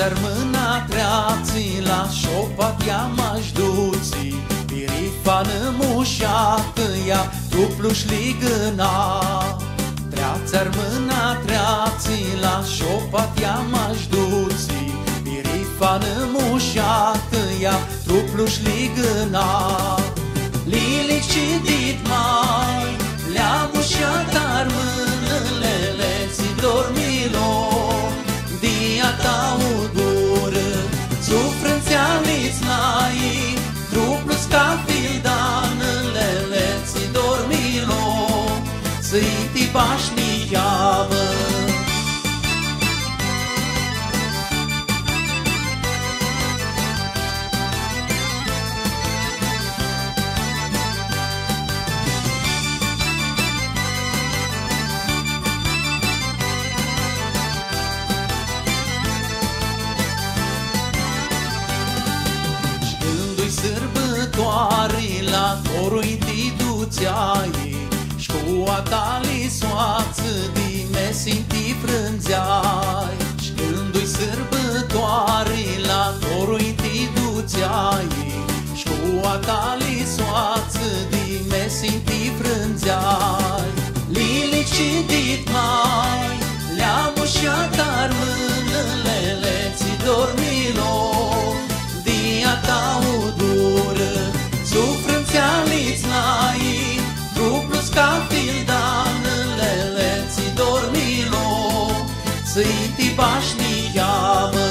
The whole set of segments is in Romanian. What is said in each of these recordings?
Treați-ar mâna, treați la șopatia m-aș duți, Pirifană mușată-ia, truplu-și ligâna. Treați-ar mâna, treați la șopatia m-aș duți, Pirifană mușată-ia, truplu-și ligâna. Lilici și Ditmai le-a mușat-ar mânălele, ți dormilor, dia ta udură, sufrânțea-liți n-ai, truplu-s ca fildanălele, ți dormilor, să-i tibașniavă. Sărbătoare la corui diduțeai, șcu a tali soață di me sinti frânzeai. Când-i sărbătoare la corui diduțeai, șcu a tali soață di me sinti frânzeai. Lilici și Ditmai le-a mușat-ar mânălele, ți dormilor, dia ta udură, sufrânțea-liți n-ai, truplu-s ca fildanălele, ți dormilor, să-i tibașniavă.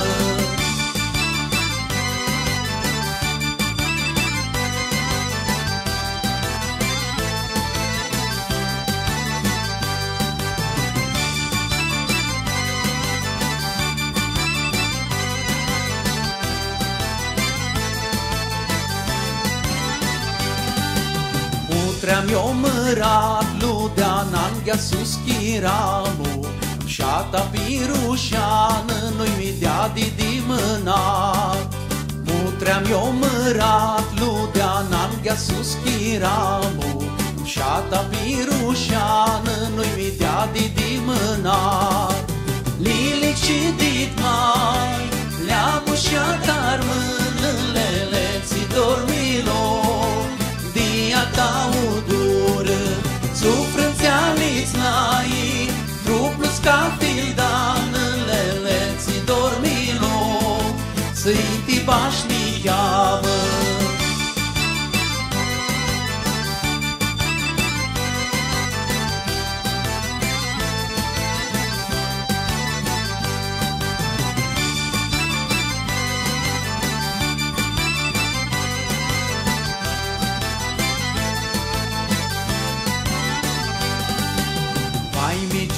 Tream-i-o mărat, ludean anghia sus chiramu, șata pirușeană, nu-i midea di mânat. Tream-i-o mărat, ludean anghia sus chiramu, șata pirușeană, nu-i midea di mânat. Lilici și Ditmai le-a mușat-ar mânălele, ți dormilor, dia ta udură, sufrânțea-liți n-ai, truplu-s ca fildanălele, ți dormilor, să-i tibașniavă.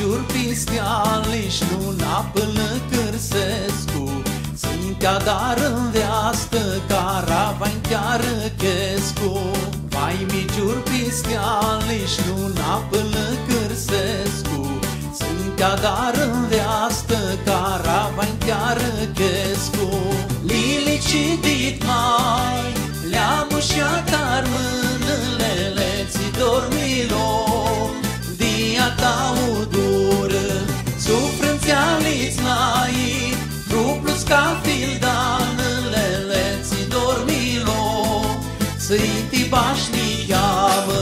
Jur pistealiși luna până Cârsescu, țintea dar în veastă caravain chiar Chescu. Vai mi jur pistealiși luna până Cârsescu, țintea dar în veastă caravain chiar Chescu. Lilici și Ditmai le-a mușat-ar mânălele, ți dormilor, dia ta udură, sufrânțea-liți n-ai, truplu-s ca fildanălele, ți dormilor, să-i tibașniavă.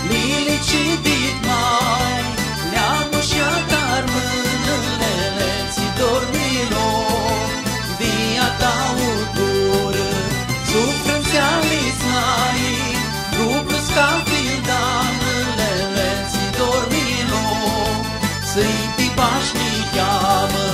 Lilici și Ditmai le-a mușat-ar mânălele, ți dormilor, dia ta udură, sufrânțea-liți n-ai, truplu-s ca fildanălele, ți dormilor, să-i tibașniavă.